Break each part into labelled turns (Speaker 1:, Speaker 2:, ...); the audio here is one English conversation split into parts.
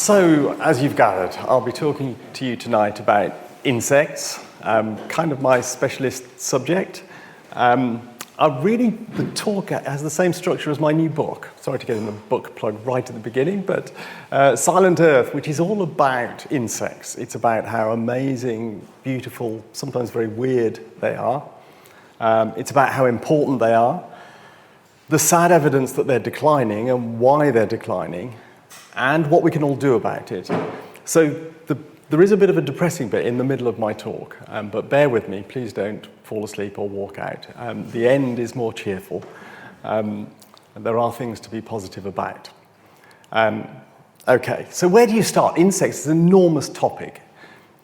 Speaker 1: So, as you've gathered, I'll be talking to you tonight about insects, kind of my specialist subject. The talk has the same structure as my new book. Sorry to get in the book plug right at the beginning, but Silent Earth, which is all about insects. It's about how amazing, beautiful, sometimes very weird they are. It's about how important they are, the sad evidence that they're declining and why they're declining, and what we can all do about it. So there is a bit of a depressing bit in the middle of my talk, but bear with me, please don't fall asleep or walk out. The end is more cheerful. And there are things to be positive about. Okay, so where do you start? Insects is an enormous topic.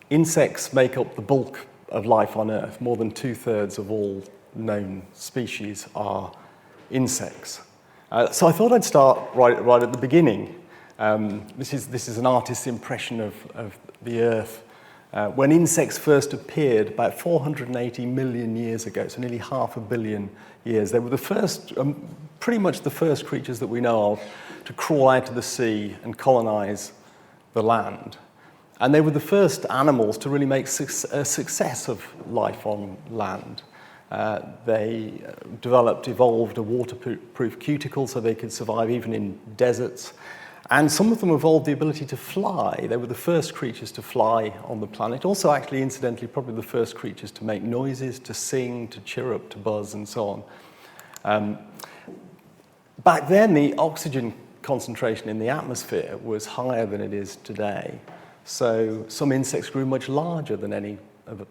Speaker 1: Insects make up the bulk of life on Earth. More than 2/3 of all known species are insects. So I thought I'd start right at the beginning. This is an artist's impression of the Earth. When insects first appeared about 480 million years ago, so nearly 500 million years, they were the first, pretty much the first creatures that we know of to crawl out of the sea and colonize the land. And they were the first animals to really make a success of life on land. They evolved a waterproof cuticle so they could survive even in deserts. And some of them evolved the ability to fly. They were the first creatures to fly on the planet. Also, actually, incidentally, probably the first creatures to make noises, to sing, to chirrup, to buzz, and so on. Back then, the oxygen concentration in the atmosphere was higher than it is today. So some insects grew much larger than any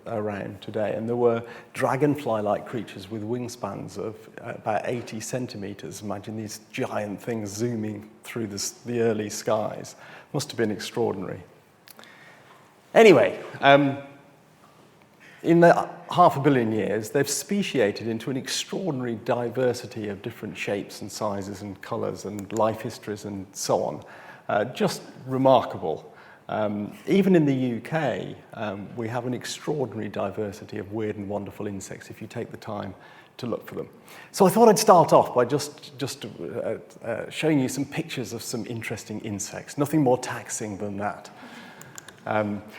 Speaker 1: around today. And there were dragonfly-like creatures with wingspans of about 80 centimeters. Imagine these giant things zooming through the early skies. Must have been extraordinary. Anyway, in the 500 million years, they've speciated into an extraordinary diversity of different shapes and sizes and colors and life histories and so on. Just remarkable. Even in the UK, we have an extraordinary diversity of weird and wonderful insects if you take the time to look for them. So I thought I'd start off by just showing you some pictures of some interesting insects. Nothing more taxing than that.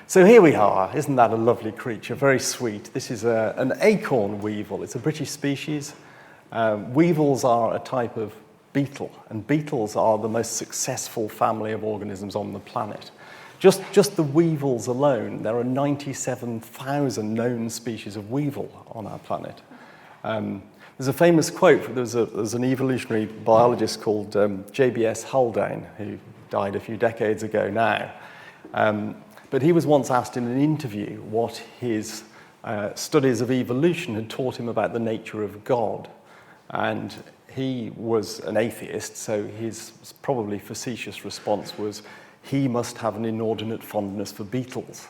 Speaker 1: So here we are. Isn't that a lovely creature? Very sweet. This is an acorn weevil. It's a British species. Weevils are a type of beetle, and beetles are the most successful family of organisms on the planet. Just the weevils alone, there are 97,000 known species of weevil on our planet. There's a famous quote, there's an evolutionary biologist called JBS Haldane, who died a few decades ago now. But he was once asked in an interview what his studies of evolution had taught him about the nature of God. And he was an atheist, so his probably facetious response was, he must have an inordinate fondness for beetles.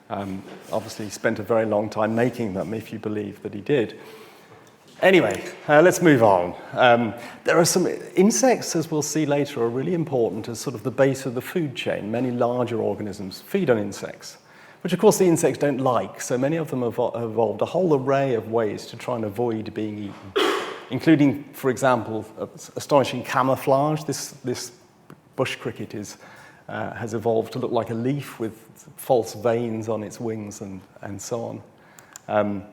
Speaker 1: Obviously, he spent a very long time making them, if you believe that he did. Anyway, let's move on. There are some insects, as we'll see later, are really important as sort of the base of the food chain. Many larger organisms feed on insects, which of course the insects don't like, so many of them have evolved a whole array of ways to try and avoid being eaten, including, for example, astonishing camouflage. This bush cricket has evolved to look like a leaf with false veins on its wings and so on.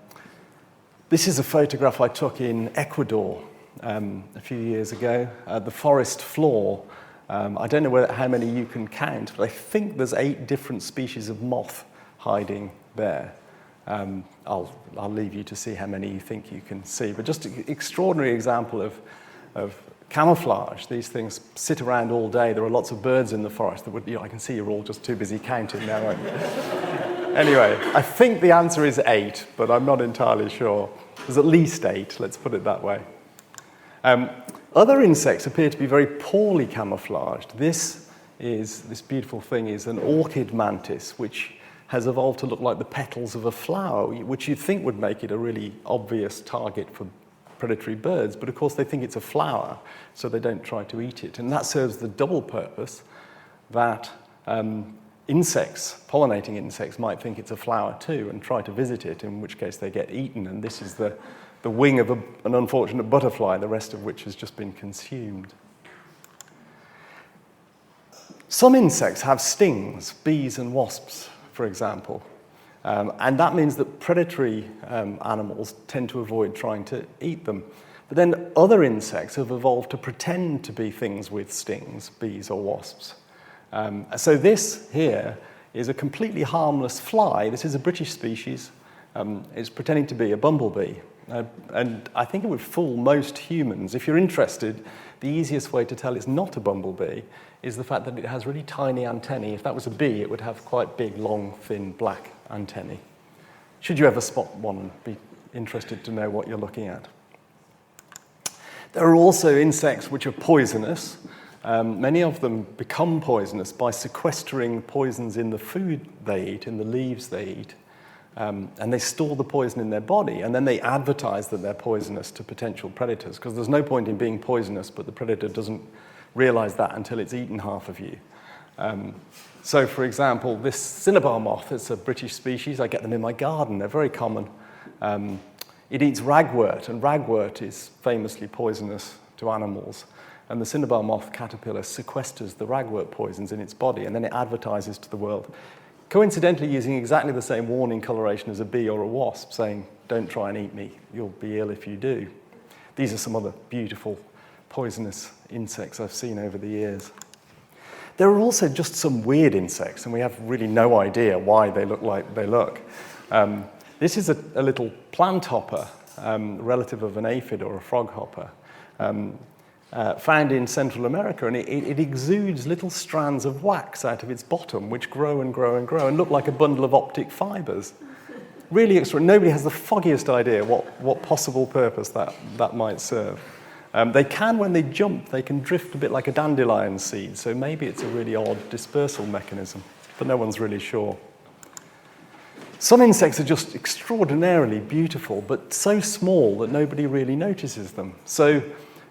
Speaker 1: This is a photograph I took in Ecuador a few years ago. The forest floor, I don't know how many you can count, but I think there's 8 different species of moth hiding there. I'll leave you to see how many you think you can see, but just an extraordinary example of camouflage. These things sit around all day. There are lots of birds in the forest that I can see you're all just too busy counting now, aren't you? Anyway, I think the answer is 8, but I'm not entirely sure. There's at least 8, let's put it that way. Other insects appear to be very poorly camouflaged. This beautiful thing is an orchid mantis, which has evolved to look like the petals of a flower, which you'd think would make it a really obvious target for predatory birds, but of course they think it's a flower, so they don't try to eat it. And that serves the double purpose that insects, pollinating insects, might think it's a flower too and try to visit it, in which case they get eaten. And this is the wing of an unfortunate butterfly, the rest of which has just been consumed. Some insects have stings, bees and wasps, for example. And that means that predatory animals tend to avoid trying to eat them. But then other insects have evolved to pretend to be things with stings, bees or wasps. So this here is a completely harmless fly. This is a British species. It's pretending to be a bumblebee. And I think it would fool most humans. If you're interested, the easiest way to tell it's not a bumblebee is the fact that it has really tiny antennae. If that was a bee, it would have quite big, long, thin, black antennae. Should you ever spot one and be interested to know what you're looking at. There are also insects which are poisonous. Many of them become poisonous by sequestering poisons in the food they eat, in the leaves they eat. And they store the poison in their body, and then they advertise that they're poisonous to potential predators, because there's no point in being poisonous, but the predator doesn't realize that until it's eaten half of you. So, for example, this cinnabar moth is a British species. I get them in my garden. They're very common. It eats ragwort, and ragwort is famously poisonous to animals. And the cinnabar moth caterpillar sequesters the ragwort poisons in its body, and then it advertises to the world, coincidentally using exactly the same warning coloration as a bee or a wasp, saying, "Don't try and eat me, you'll be ill if you do." These are some other beautiful poisonous insects I've seen over the years. There are also just some weird insects, and we have really no idea why they look like they look. This is a little plant hopper, relative of an aphid or a frog hopper, found in Central America, and it exudes little strands of wax out of its bottom, which grow and grow and grow and look like a bundle of optic fibers. Really extraordinary. Nobody has the foggiest idea what possible purpose that might serve. They can, when they jump, they can drift a bit like a dandelion seed, so maybe it's a really odd dispersal mechanism, but no one's really sure. Some insects are just extraordinarily beautiful, but so small that nobody really notices them. So,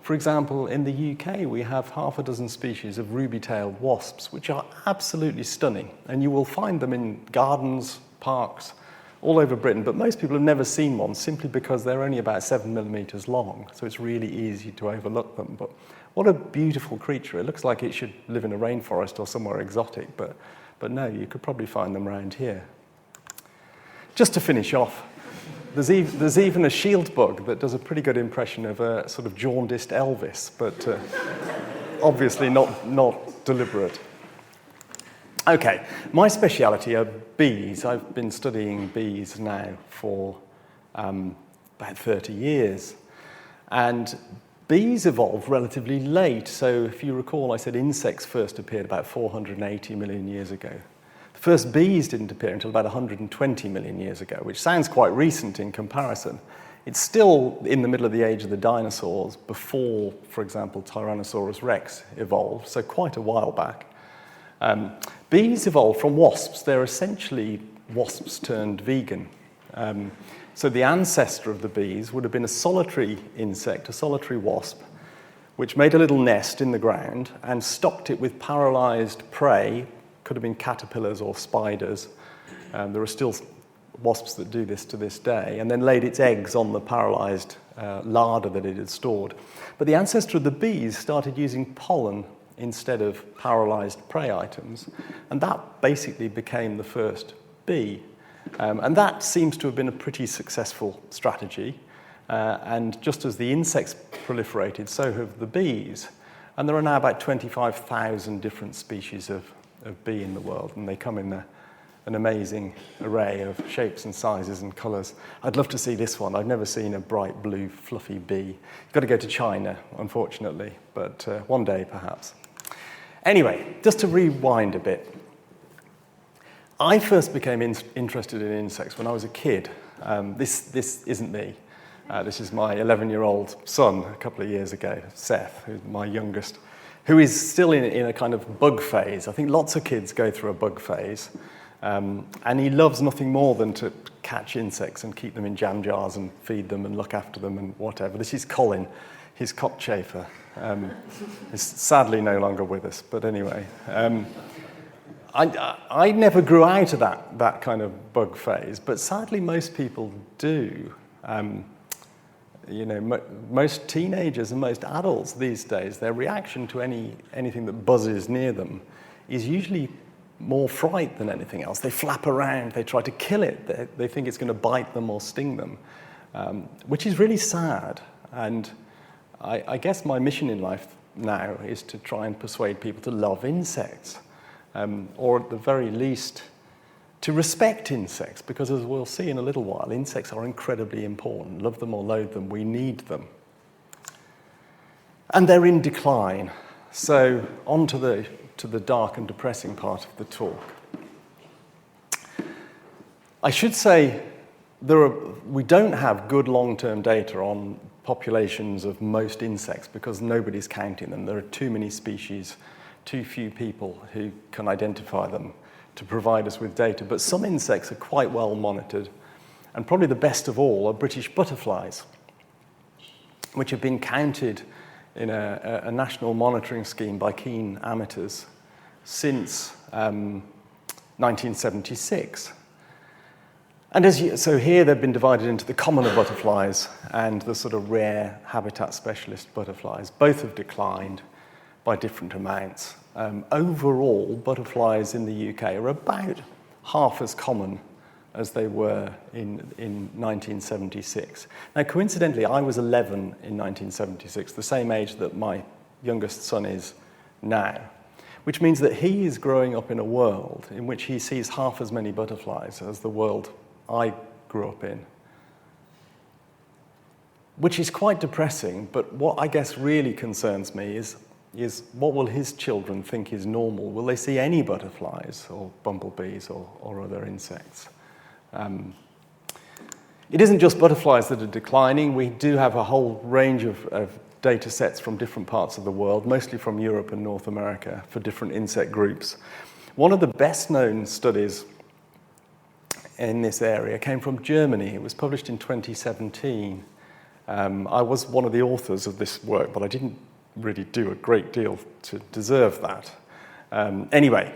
Speaker 1: for example, in the UK, we have half a dozen species of ruby-tailed wasps, which are absolutely stunning. And you will find them in gardens, parks, all over Britain. But most people have never seen one simply because they're only about 7 millimeters long. So it's really easy to overlook them. But what a beautiful creature. It looks like it should live in a rainforest or somewhere exotic. But no, you could probably find them around here. Just to finish off, there's even a shield bug that does a pretty good impression of a sort of jaundiced Elvis, but obviously not deliberate. Okay, my speciality are bees. I've been studying bees now for about 30 years. And bees evolved relatively late. So if you recall, I said insects first appeared about 480 million years ago. The first bees didn't appear until about 120 million years ago, which sounds quite recent in comparison. It's still in the middle of the age of the dinosaurs before, for example, Tyrannosaurus rex evolved, so quite a while back. Bees evolved from wasps. They're essentially wasps turned vegan. So the ancestor of the bees would have been a solitary insect, a solitary wasp, which made a little nest in the ground and stocked it with paralyzed prey. Could have been caterpillars or spiders. There are still wasps that do this to this day, and then laid its eggs on the paralyzed larder that it had stored. But the ancestor of the bees started using pollen instead of paralyzed prey items, and that basically became the first bee. And that seems to have been a pretty successful strategy. And just as the insects proliferated, so have the bees. And there are now about 25,000 different species of bee in the world, and they come in an amazing array of shapes and sizes and colours. I'd love to see this one. I've never seen a bright blue fluffy bee. You've got to go to China, unfortunately, but one day perhaps. Anyway, just to rewind a bit, I first became interested in insects when I was a kid. This isn't me. This is my 11-year-old son a couple of years ago, Seth, who's my youngest, who is still in a kind of bug phase. I think lots of kids go through a bug phase. And he loves nothing more than to catch insects and keep them in jam jars and feed them and look after them and whatever. This is Colin, his cockchafer. He's sadly no longer with us, but anyway. I never grew out of that kind of bug phase, but sadly most people do. Most teenagers and most adults these days, their reaction to anything that buzzes near them is usually more fright than anything else. They flap around, they try to kill it, they think it's going to bite them or sting them, which is really sad. And I guess my mission in life now is to try and persuade people to love insects, or at the very least, to respect insects, because as we'll see in a little while, insects are incredibly important. Love them or loathe them, we need them. And they're in decline. So on to the dark and depressing part of the talk. I should say we don't have good long-term data on populations of most insects because nobody's counting them. There are too many species, too few people who can identify them to provide us with data. But some insects are quite well monitored, and probably the best of all are British butterflies, which have been counted in a national monitoring scheme by keen amateurs since 1976. And so here they've been divided into the commoner butterflies and the sort of rare habitat specialist butterflies. Both have declined by different amounts. Overall, butterflies in the UK are about half as common as they were in 1976. Now, coincidentally, I was 11 in 1976, the same age that my youngest son is now, which means that he is growing up in a world in which he sees half as many butterflies as the world I grew up in, which is quite depressing. But what I guess really concerns me is what will his children think is normal? Will they see any butterflies or bumblebees or other insects? It isn't just butterflies that are declining. We do have a whole range of data sets from different parts of the world, mostly from Europe and North America, for different insect groups. One of the best-known studies in this area came from Germany. It was published in 2017. I was one of the authors of this work, but I didn't really do a great deal to deserve that. Anyway,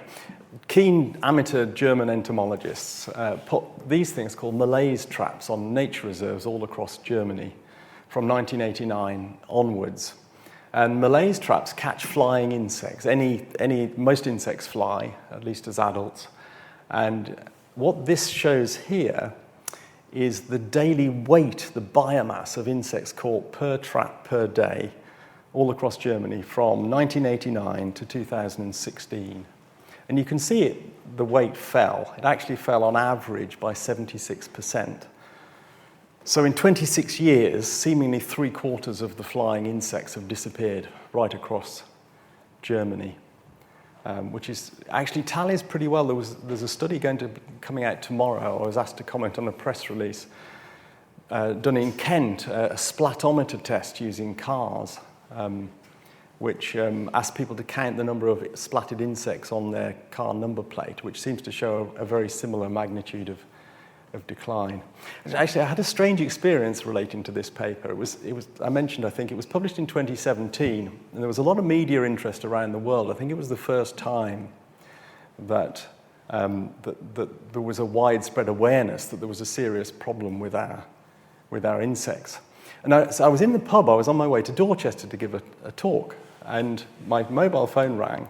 Speaker 1: keen amateur German entomologists put these things called malaise traps on nature reserves all across Germany from 1989 onwards. And malaise traps catch flying insects. Most insects fly, at least as adults. And what this shows here is the daily weight, the biomass of insects caught per trap per day all across Germany from 1989 to 2016. And you can see the weight fell. It actually fell on average by 76%. So in 26 years, seemingly 3/4 of the flying insects have disappeared right across Germany, which is actually tallies pretty well. There's a study coming out tomorrow. I was asked to comment on a press release done in Kent, a splatometer test using cars, which asked people to count the number of splatted insects on their car number plate, which seems to show a very similar magnitude of decline. Actually, I had a strange experience relating to this paper. I mentioned, I think, it was published in 2017, and there was a lot of media interest around the world. I think it was the first time that there was a widespread awareness that there was a serious problem with our insects. And so I was in the pub, I was on my way to Dorchester to give a talk, and my mobile phone rang,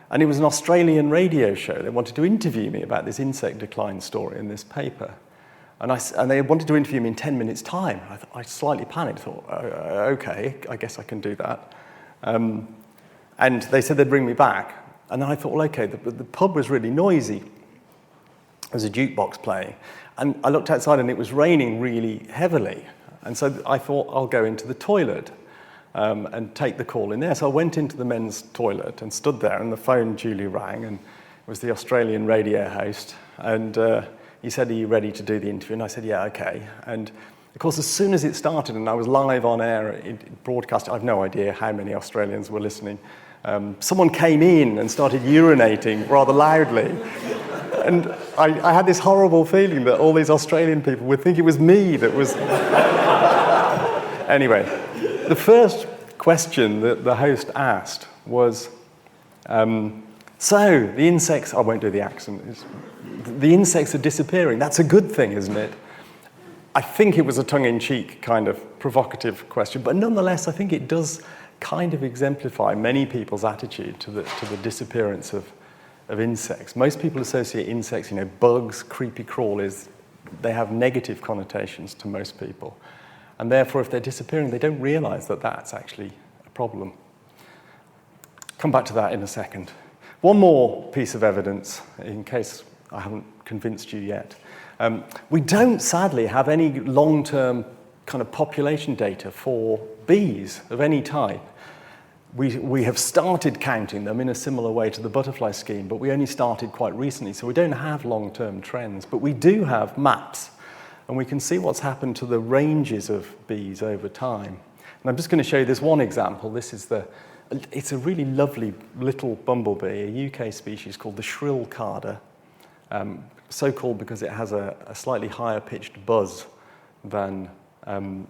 Speaker 1: and it was an Australian radio show. They wanted to interview me about this insect decline story in this paper. And they wanted to interview me in 10 minutes' time. I slightly panicked, thought, okay, I guess I can do that. And they said they'd bring me back. And then I thought, well, okay, the pub was really noisy. There was a jukebox playing. And I looked outside and it was raining really heavily. And so I thought, I'll go into the toilet and take the call in there. So I went into the men's toilet and stood there, and the phone duly rang, and it was the Australian radio host. And he said, are you ready to do the interview? And I said, yeah, okay. And of course, as soon as it started and I was live on air, it broadcast, I have no idea how many Australians were listening. Someone came in and started urinating rather loudly. And I had this horrible feeling that all these Australian people would think it was me that was... Anyway, the first question that the host asked was, so the insects, I won't do the accent, the insects are disappearing. That's a good thing, isn't it? I think it was a tongue-in-cheek kind of provocative question, but nonetheless, I think it does kind of exemplify many people's attitude to the disappearance of insects. Most people associate insects, bugs, creepy crawlies, they have negative connotations to most people. And therefore, if they're disappearing, they don't realize that that's actually a problem. Come back to that in a second. One more piece of evidence, in case I haven't convinced you yet. We don't, sadly, have any long-term kind of population data for bees of any type. We have started counting them in a similar way to the butterfly scheme, but we only started quite recently, so we don't have long-term trends. But we do have maps, and we can see what's happened to the ranges of bees over time. And I'm just going to show you this one example. It's a really lovely little bumblebee, a UK species called the shrill carder, so called because it has a slightly higher pitched buzz than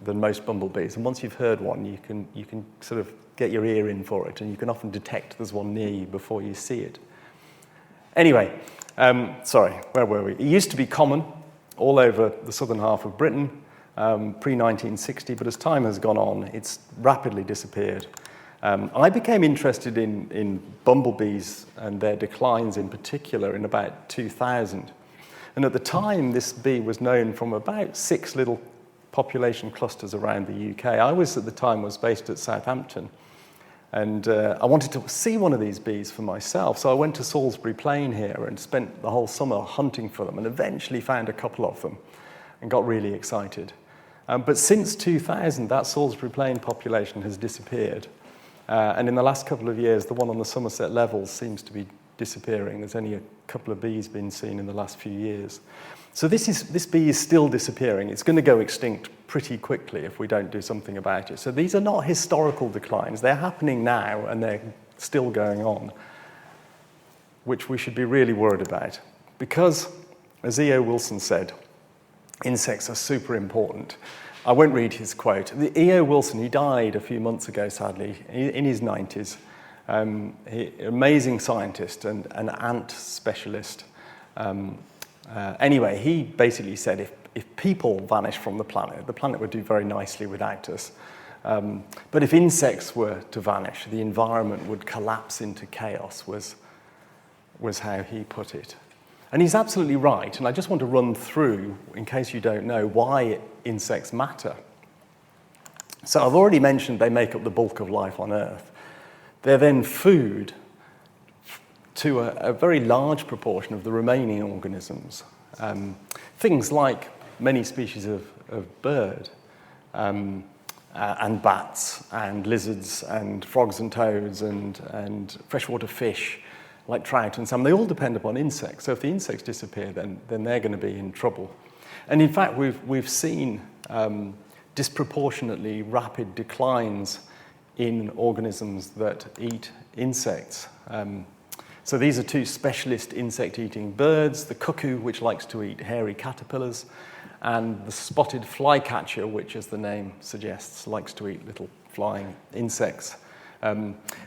Speaker 1: most bumblebees. And once you've heard one, you can sort of get your ear in for it, and you can often detect there's one near you before you see it. Anyway, sorry, where were we? It used to be common all over the southern half of Britain, pre-1960, but as time has gone on, it's rapidly disappeared. I became interested in bumblebees and their declines in particular in about 2000. And at the time, this bee was known from about 6 little population clusters around the UK. I was, at the time, based at Southampton. And I wanted to see one of these bees for myself. So I went to Salisbury Plain here and spent the whole summer hunting for them and eventually found a couple of them and got really excited. But since 2000, that Salisbury Plain population has disappeared. And in the last couple of years, the one on the Somerset Levels seems to be disappearing. There's only a couple of bees been seen in the last few years. So this bee is still disappearing. It's going to go extinct pretty quickly if we don't do something about it. So these are not historical declines. They're happening now, and they're still going on, which we should be really worried about. Because, as E.O. Wilson said, insects are super important. I won't read his quote. E.O. Wilson, he died a few months ago, sadly, in his 90s. Amazing scientist and an ant specialist. Anyway, he basically said if people vanish from the planet would do very nicely without us. But if insects were to vanish, the environment would collapse into chaos, was how he put it. And he's absolutely right, and I just want to run through, in case you don't know, why insects matter. So I've already mentioned they make up the bulk of life on Earth. They're then food to a very large proportion of the remaining organisms. Things like many species of bird, and bats, and lizards, and frogs and toads, and freshwater fish, like trout and salmon, they all depend upon insects. So if the insects disappear, then they're going to be in trouble. And in fact, we've seen disproportionately rapid declines in organisms that eat insects. So these are 2 specialist insect-eating birds, the cuckoo, which likes to eat hairy caterpillars, and the spotted flycatcher, which, as the name suggests, likes to eat little flying insects.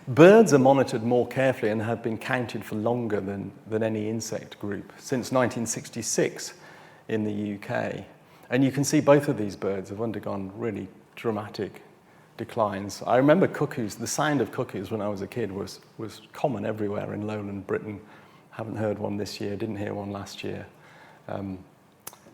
Speaker 1: Birds are monitored more carefully and have been counted for longer than any insect group, since 1966 in the UK. And you can see both of these birds have undergone really dramatic declines. I remember cuckoos, the sound of cuckoos when I was a kid was common everywhere in lowland Britain. Haven't heard one this year, didn't hear one last year.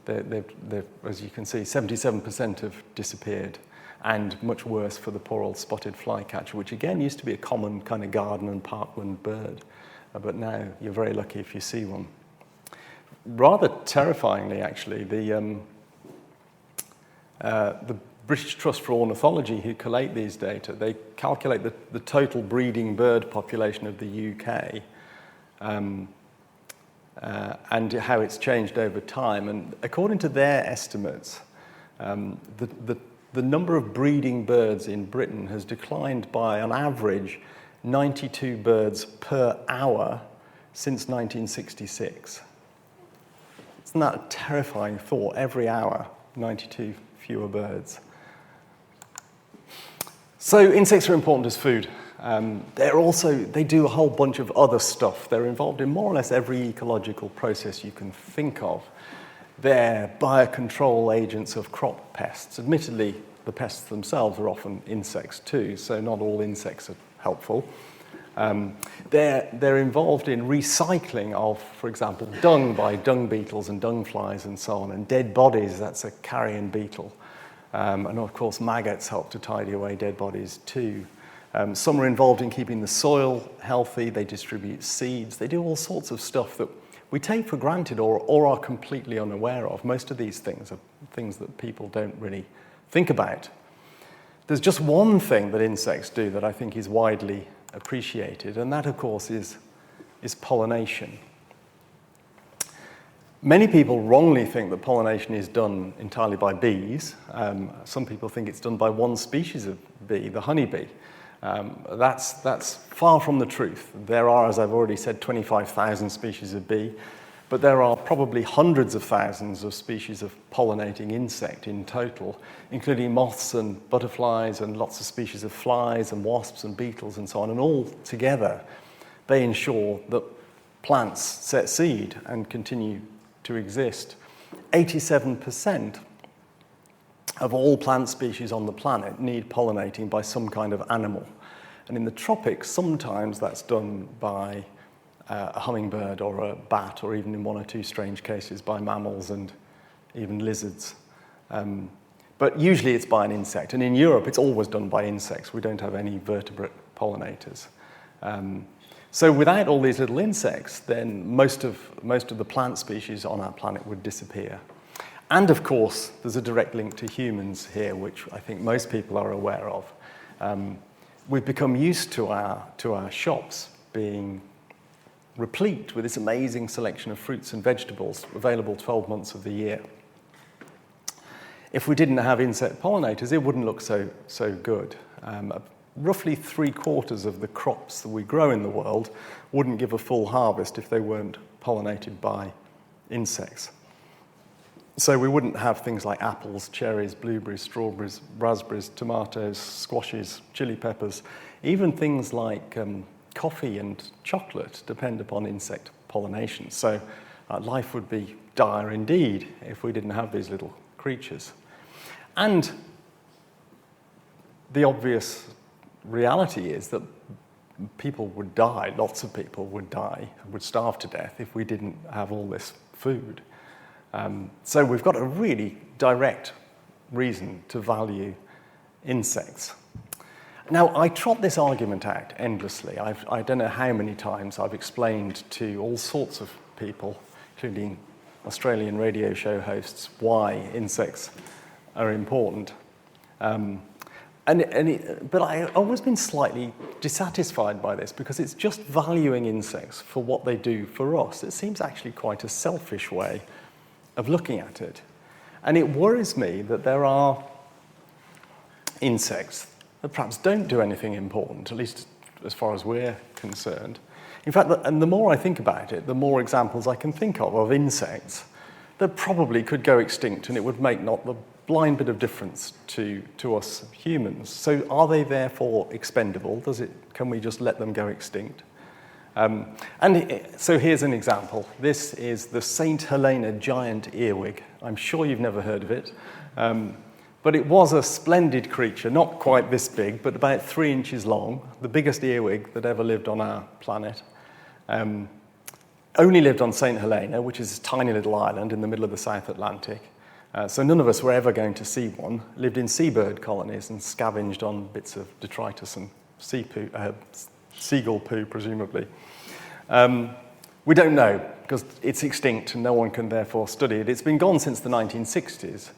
Speaker 1: They've, as you can see, 77% have disappeared. And much worse for the poor old spotted flycatcher, which again used to be a common kind of garden and parkland bird. But now you're very lucky if you see one. Rather terrifyingly, actually, the British Trust for Ornithology, who collate these data, they calculate the total breeding bird population of the UK and how it's changed over time. And according to their estimates, the number of breeding birds in Britain has declined by, on average, 92 birds per hour since 1966. Isn't that a terrifying thought? Every hour, 92 fewer birds. So insects are important as food. They do a whole bunch of other stuff. They're involved in more or less every ecological process you can think of. They're biocontrol agents of crop pests. Admittedly, the pests themselves are often insects too, so not all insects are helpful. They're involved in recycling of, for example, dung by dung beetles and dung flies and so on, and dead bodies, that's a carrion beetle. And of course, maggots help to tidy away dead bodies too. Some are involved in keeping the soil healthy, they distribute seeds, they do all sorts of stuff that we take for granted or are completely unaware of. Most of these things are things that people don't really think about. There's just one thing that insects do that I think is widely appreciated, and that, of course, is pollination. Many people wrongly think that pollination is done entirely by bees. Some people think it's done by one species of bee, the honeybee. That's far from the truth. There are, as I've already said, 25,000 species of bee, but there are probably hundreds of thousands of species of pollinating insect in total, including moths and butterflies and lots of species of flies and wasps and beetles and so on, and all together they ensure that plants set seed and continue to exist. 87% of all plant species on the planet need pollinating by some kind of animal. And in the tropics, sometimes that's done by a hummingbird or a bat, or even in one or two strange cases by mammals and even lizards. But usually it's by an insect. And in Europe, it's always done by insects. We don't have any vertebrate pollinators. So without all these little insects, then most of the plant species on our planet would disappear. And of course, there's a direct link to humans here, which I think most people are aware of. We've become used to our shops being replete with this amazing selection of fruits and vegetables available 12 months of the year. If we didn't have insect pollinators, it wouldn't look so good. Roughly 3/4 of the crops that we grow in the world wouldn't give a full harvest if they weren't pollinated by insects. So we wouldn't have things like apples, cherries, blueberries, strawberries, raspberries, tomatoes, squashes, chili peppers. Even things like coffee and chocolate depend upon insect pollination. So life would be dire indeed if we didn't have these little creatures. And the obvious reality is that people would die, lots of people would die, would starve to death if we didn't have all this food. So we've got a really direct reason to value insects. Now, I trot this argument out endlessly. I don't know how many times I've explained to all sorts of people, including Australian radio show hosts, why insects are important. But I've always been slightly dissatisfied by this because it's just valuing insects for what they do for us. It seems actually quite a selfish way of looking at it. And it worries me that there are insects that perhaps don't do anything important, at least as far as we're concerned. In fact, and the more I think about it, the more examples I can think of insects that probably could go extinct, and it would make not the blind bit of difference to us humans. So are they therefore expendable? Can we just let them go extinct? So here's an example. This is the St. Helena giant earwig. I'm sure you've never heard of it. But it was a splendid creature, not quite this big, but about 3 inches long, the biggest earwig that ever lived on our planet. Only lived on St. Helena, which is a tiny little island in the middle of the South Atlantic. So none of us were ever going to see one. Lived in seabird colonies and scavenged on bits of detritus and seagull poo, presumably. We don't know, because it's extinct and no one can therefore study it. It's been gone since the 1960s.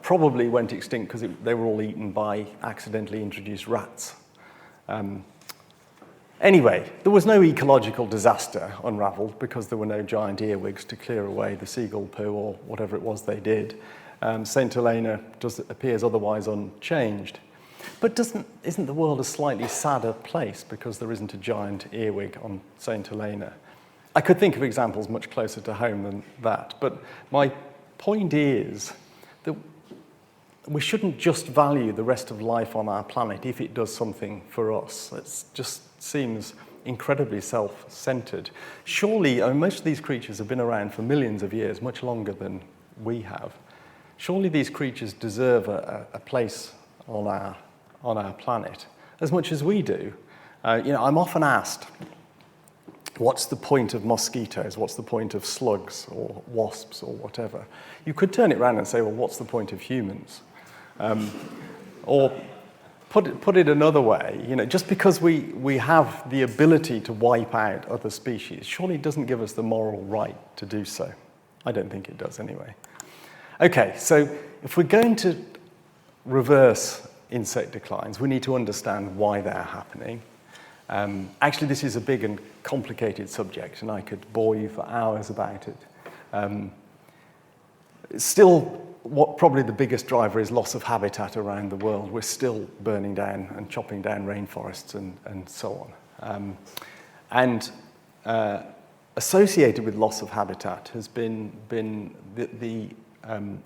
Speaker 1: Probably went extinct because they were all eaten by accidentally introduced rats. Anyway, there was no ecological disaster unravelled because there were no giant earwigs to clear away the seagull poo or whatever it was they did. St. Helena appears otherwise unchanged. But isn't the world a slightly sadder place because there isn't a giant earwig on St. Helena? I could think of examples much closer to home than that, but my point is that we shouldn't just value the rest of life on our planet if it does something for us. It just seems incredibly self-centered. Surely, most of these creatures have been around for millions of years, much longer than we have. Surely these creatures deserve a place on our planet as much as we do. I'm often asked, what's the point of mosquitoes? What's the point of slugs or wasps or whatever? You could turn it around and say, well, what's the point of humans? Or put it another way, just because we have the ability to wipe out other species, surely it doesn't give us the moral right to do so. I don't think it does anyway. Okay, so if we're going to reverse insect declines, we need to understand why they're happening. Actually, this is a big and complicated subject, and I could bore you for hours about it. Still, what probably the biggest driver is loss of habitat around the world. We're still burning down and chopping down rainforests and so on. Associated with loss of habitat has been the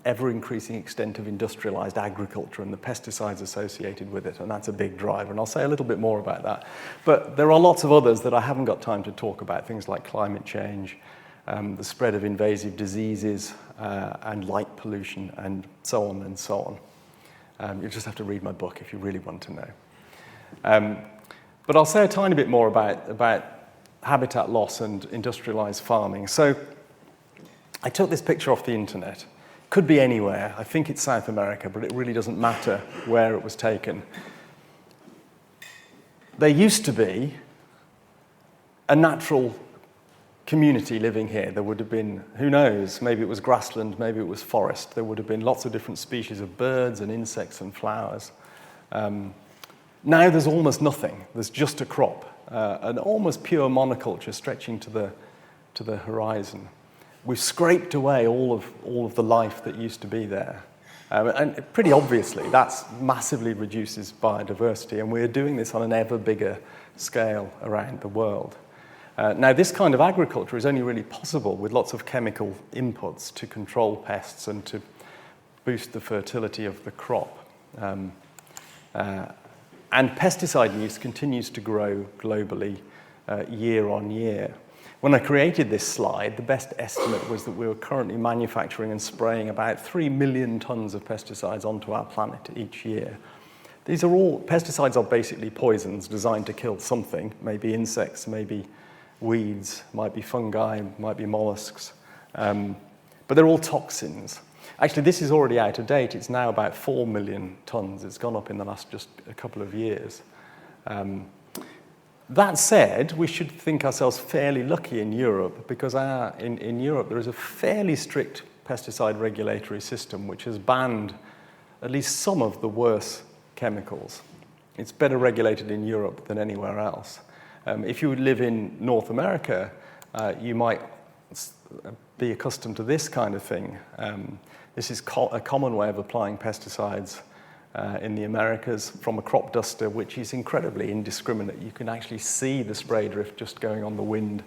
Speaker 1: ever-increasing extent of industrialized agriculture and the pesticides associated with it, and that's a big driver, and I'll say a little bit more about that. But there are lots of others that I haven't got time to talk about, things like climate change, the spread of invasive diseases, and light pollution, and so on and so on. You just have to read my book if you really want to know. But I'll say a tiny bit more about habitat loss and industrialized farming. So I took this picture off the internet. Could be anywhere. I think it's South America, but it really doesn't matter where it was taken. There used to be a natural community living here. There would have been, who knows, maybe it was grassland, maybe it was forest. There would have been lots of different species of birds and insects and flowers. Now there's almost nothing. There's just a crop, an almost pure monoculture stretching to the horizon. We've scraped away all of the life that used to be there. And pretty obviously, that massively reduces biodiversity, and we're doing this on an ever bigger scale around the world. Now, this kind of agriculture is only really possible with lots of chemical inputs to control pests and to boost the fertility of the crop. And pesticide use continues to grow globally year on year. When I created this slide, the best estimate was that we were currently manufacturing and spraying about 3 million tons of pesticides onto our planet each year. Pesticides are basically poisons designed to kill something, maybe insects, maybe weeds, might be fungi, might be mollusks, but they're all toxins. Actually, this is already out of date. It's now about 4 million tons. It's gone up in the last just a couple of years. That said, we should think ourselves fairly lucky in Europe because in Europe there is a fairly strict pesticide regulatory system which has banned at least some of the worst chemicals. It's better regulated in Europe than anywhere else. If you live in North America, you might be accustomed to this kind of thing. This is a common way of applying pesticides in the Americas from a crop duster, which is incredibly indiscriminate. You can actually see the spray drift just going on the wind.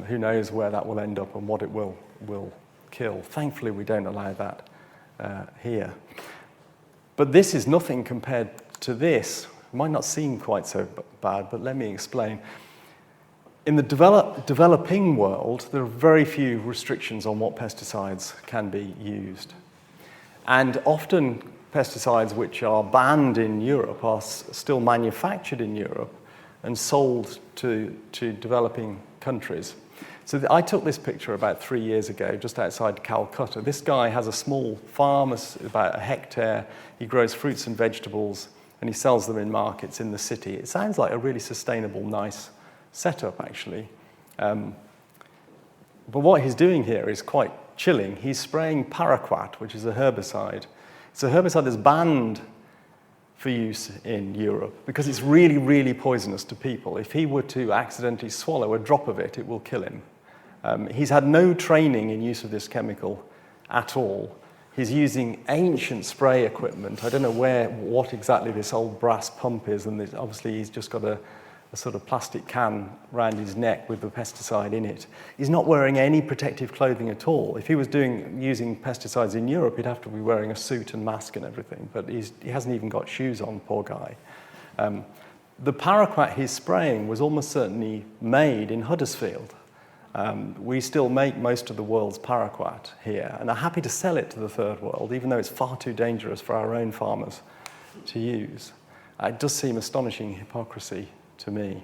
Speaker 1: Who knows where that will end up and what it will kill. Thankfully, we don't allow that here. But this is nothing compared to this. It might not seem quite so bad, but let me explain. In the developing world, there are very few restrictions on what pesticides can be used. And often, pesticides which are banned in Europe are still manufactured in Europe and sold to developing countries. So I took this picture about 3 years ago, just outside Calcutta. This guy has a small farm, about a hectare. He grows fruits and vegetables, and he sells them in markets in the city. It sounds like a really sustainable, nice setup, actually. But what he's doing here is quite chilling. He's spraying paraquat, which is a herbicide. It's a herbicide that's banned for use in Europe because it's really, really poisonous to people. If he were to accidentally swallow a drop of it, it will kill him. He's had no training in use of this chemical at all. He's using ancient spray equipment. I don't know what exactly this old brass pump is, and obviously he's just got a sort of plastic can around his neck with the pesticide in it. He's not wearing any protective clothing at all. If he was using pesticides in Europe, he'd have to be wearing a suit and mask and everything, but he hasn't even got shoes on, poor guy. The paraquat he's spraying was almost certainly made in Huddersfield, We still make most of the world's paraquat here and are happy to sell it to the third world, even though it's far too dangerous for our own farmers to use. It does seem astonishing hypocrisy to me.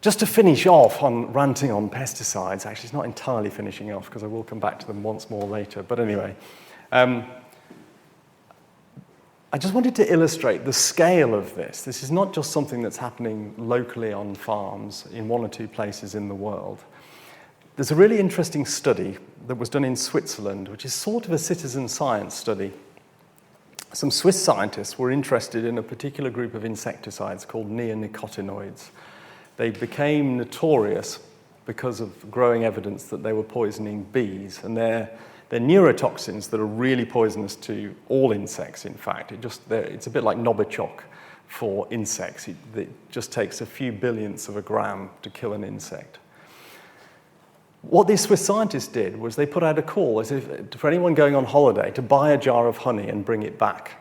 Speaker 1: Just to finish off on ranting on pesticides, actually it's not entirely finishing off because I will come back to them once more later, but anyway. I just wanted to illustrate the scale of this. This is not just something that's happening locally on farms in one or two places in the world. There's a really interesting study that was done in Switzerland, which is sort of a citizen science study. Some Swiss scientists were interested in a particular group of insecticides called neonicotinoids. They became notorious because of growing evidence that they were poisoning bees, and they're neurotoxins that are really poisonous to all insects, in fact. It's a bit like Novichok for insects. It just takes a few billionths of a gram to kill an insect. What these Swiss scientists did was they put out a call as if for anyone going on holiday to buy a jar of honey and bring it back.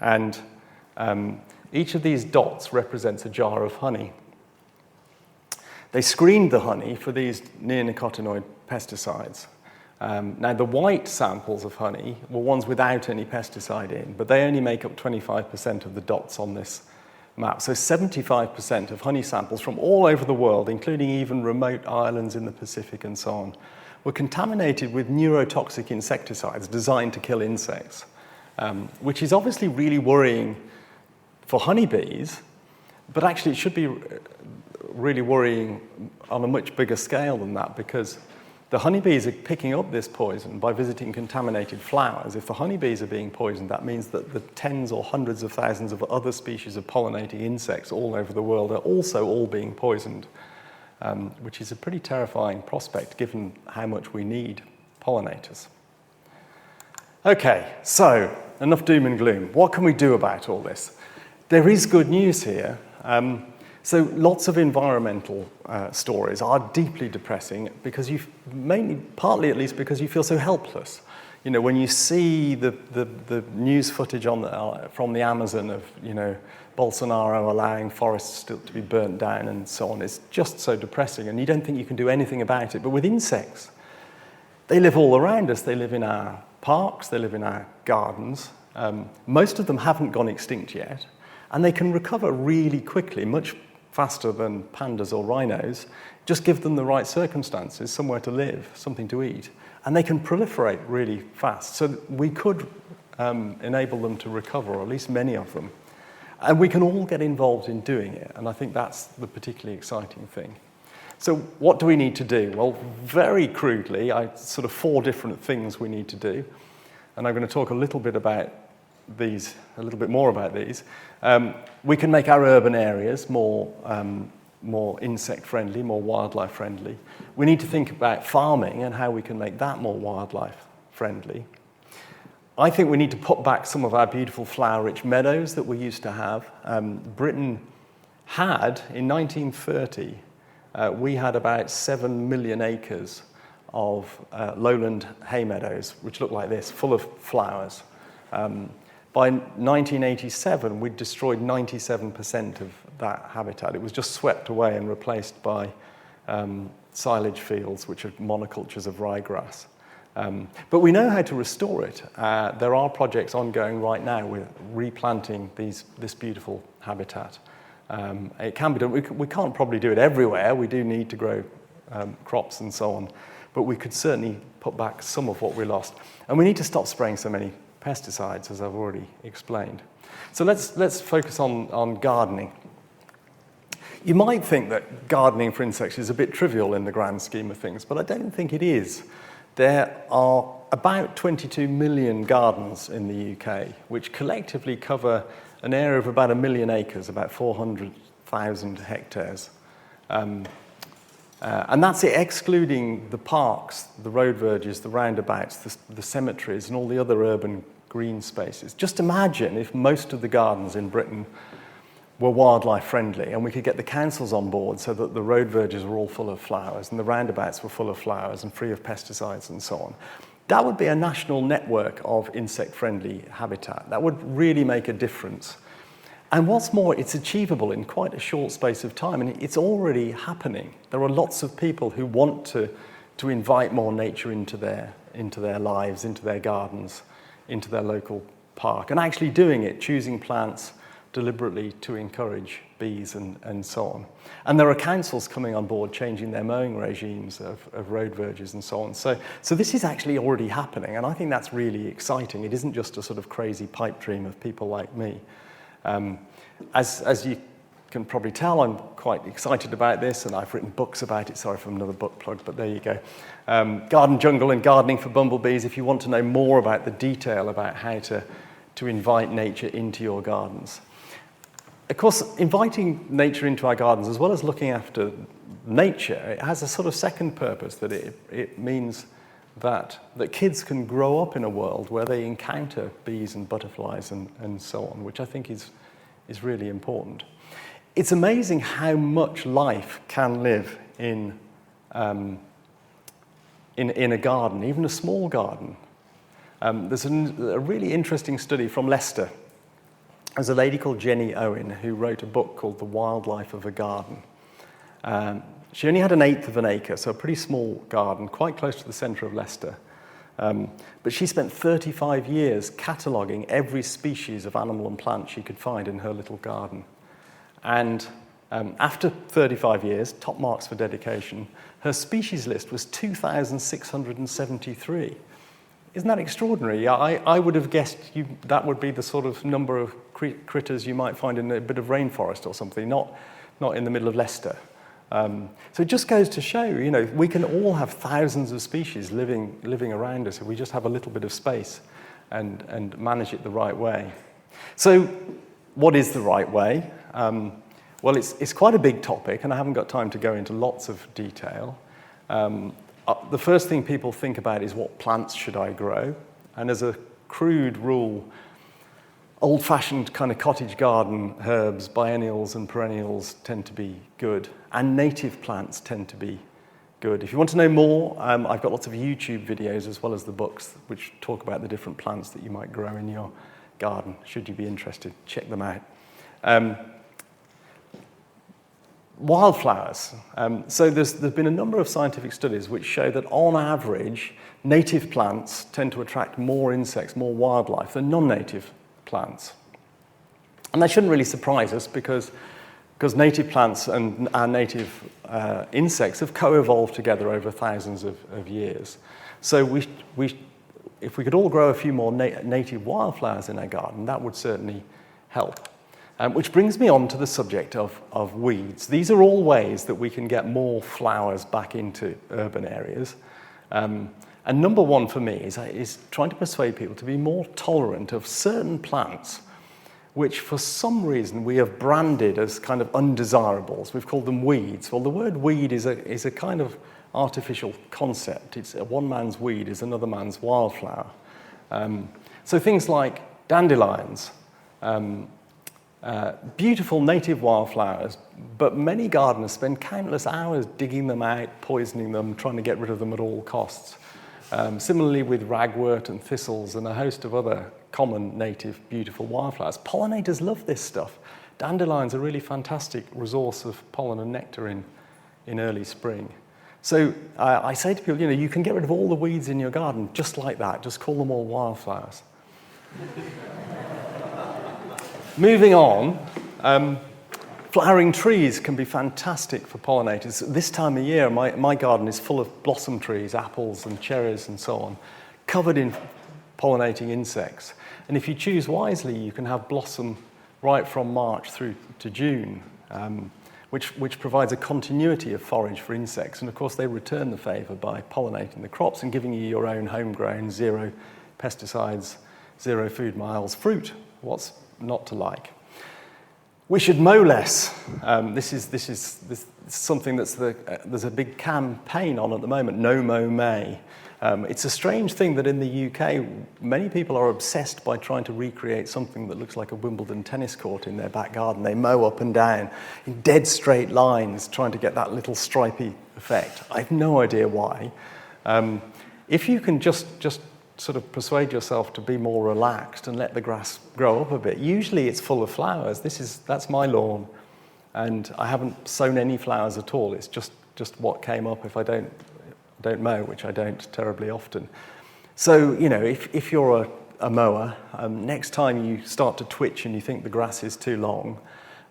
Speaker 1: And each of these dots represents a jar of honey. They screened the honey for these neonicotinoid pesticides. Now, the white samples of honey were ones without any pesticide in, but they only make up 25% of the dots on this map. So 75% of honey samples from all over the world, including even remote islands in the Pacific and so on, were contaminated with neurotoxic insecticides designed to kill insects, which is obviously really worrying for honeybees, but actually it should be really worrying on a much bigger scale than that, because the honeybees are picking up this poison by visiting contaminated flowers. If the honeybees are being poisoned, that means that the tens or hundreds of thousands of other species of pollinating insects all over the world are also all being poisoned, which is a pretty terrifying prospect given how much we need pollinators. Okay, so enough doom and gloom. What can we do about all this? There is good news here. So lots of environmental stories are deeply depressing because partly at least because you feel so helpless. You know, when you see the news footage from the Amazon of, Bolsonaro allowing forests still to be burnt down and so on, it's just so depressing, and you don't think you can do anything about it. But with insects, they live all around us. They live in our parks, they live in our gardens. Most of them haven't gone extinct yet, and they can recover really quickly, much faster than pandas or rhinos. Just give them the right circumstances, somewhere to live, something to eat, and they can proliferate really fast. So we could enable them to recover, or at least many of them. And we can all get involved in doing it, and I think that's the particularly exciting thing. So what do we need to do? Well, very crudely, sort of 4 different things we need to do, and I'm going to talk a little bit more about these. We can make our urban areas more insect-friendly, more wildlife-friendly. We need to think about farming and how we can make that more wildlife-friendly. I think we need to put back some of our beautiful flower-rich meadows that we used to have. Britain had, in 1930, we had about 7 million acres of lowland hay meadows, which look like this, full of flowers. By 1987, we'd destroyed 97% of that habitat. It was just swept away and replaced by silage fields, which are monocultures of ryegrass. But we know how to restore it. There are projects ongoing right now with replanting this beautiful habitat. It can be done. We can't probably do it everywhere. We do need to grow crops and so on. But we could certainly put back some of what we lost. And we need to stop spraying so many pesticides, as I've already explained. So let's focus on gardening. You might think that gardening for insects is a bit trivial in the grand scheme of things, but I don't think it is. There are about 22 million gardens in the UK, which collectively cover an area of about 1 million acres, about 400,000 hectares. And that's it, excluding the parks, the road verges, the roundabouts, the cemeteries, and all the other urban green spaces. Just imagine if most of the gardens in Britain were wildlife friendly, and we could get the councils on board so that the road verges were all full of flowers and the roundabouts were full of flowers and free of pesticides and so on. That would be a national network of insect-friendly habitat. That would really make a difference. And what's more, it's achievable in quite a short space of time, and it's already happening. There are lots of people who want to invite more nature into their lives, into their gardens, into their local park, and actually doing it, choosing plants deliberately to encourage bees and so on. And there are councils coming on board, changing their mowing regimes of road verges and so on. So this is actually already happening, and I think that's really exciting. It isn't just a sort of crazy pipe dream of people like me. As you can probably tell, I'm quite excited about this, and I've written books about it. Sorry for another book plug, but there you go. Garden Jungle and Gardening for Bumblebees, if you want to know more about the detail about how to invite nature into your gardens. Of course, inviting nature into our gardens, as well as looking after nature, it has a sort of second purpose, that it means that kids can grow up in a world where they encounter bees and butterflies and so on, which I think is really important. It's amazing how much life can live in a garden, even a small garden. There's a really interesting study from Leicester. There's a lady called Jenny Owen who wrote a book called The Wildlife of a Garden. She only had 1/8 of an acre, so a pretty small garden, quite close to the centre of Leicester. But she spent 35 years cataloguing every species of animal and plant she could find in her little garden. And after 35 years, top marks for dedication, her species list was 2,673. Isn't that extraordinary? I would have guessed that would be the sort of number of critters you might find in a bit of rainforest or something, not in the middle of Leicester. So it just goes to show, we can all have thousands of species living around us if we just have a little bit of space and manage it the right way. So what is the right way? Well, it's quite a big topic, and I haven't got time to go into lots of detail. The first thing people think about is, what plants should I grow? And as a crude rule, old-fashioned kind of cottage garden herbs, biennials and perennials tend to be good, and native plants tend to be good. If you want to know more, I've got lots of YouTube videos as well as the books which talk about the different plants that you might grow in your garden. Should you be interested, check them out. Wildflowers. So there's been a number of scientific studies which show that on average, native plants tend to attract more insects, more wildlife than non-native plants. And that shouldn't really surprise us because native plants and our native insects have co-evolved together over thousands of years. So if we could all grow a few more native wildflowers in our garden, that would certainly help. Which brings me on to the subject of weeds. These are all ways that we can get more flowers back into urban areas. And number one for me is trying to persuade people to be more tolerant of certain plants which for some reason we have branded as kind of undesirables. We've called them weeds. Well, the word weed is a kind of artificial concept. It's one man's weed is another man's wildflower. So things like dandelions, beautiful native wildflowers, but many gardeners spend countless hours digging them out, poisoning them, trying to get rid of them at all costs. Similarly with ragwort and thistles and a host of other common native beautiful wildflowers. Pollinators love this stuff. Dandelions are a really fantastic resource of pollen and nectar in early spring. So I say to people, you can get rid of all the weeds in your garden just like that. Just call them all wildflowers. Moving on, flowering trees can be fantastic for pollinators. This time of year, my garden is full of blossom trees, apples and cherries and so on, covered in pollinating insects. And if you choose wisely, you can have blossom right from March through to June, which provides a continuity of forage for insects. And of course, they return the favour by pollinating the crops and giving you your own homegrown, zero pesticides, zero food miles fruit. What's not to like? We should mow less. This is something there's a big campaign on at the moment, No Mow May. It's a strange thing that in the UK, many people are obsessed by trying to recreate something that looks like a Wimbledon tennis court in their back garden. They mow up and down in dead straight lines, trying to get that little stripy effect. I have no idea why. If you can just sort of persuade yourself to be more relaxed and let the grass grow up a bit. Usually it's full of flowers. That's my lawn, and I haven't sown any flowers at all. It's just what came up if I don't mow, which I don't terribly often. So, you know, if you're a mower, next time you start to twitch and you think the grass is too long,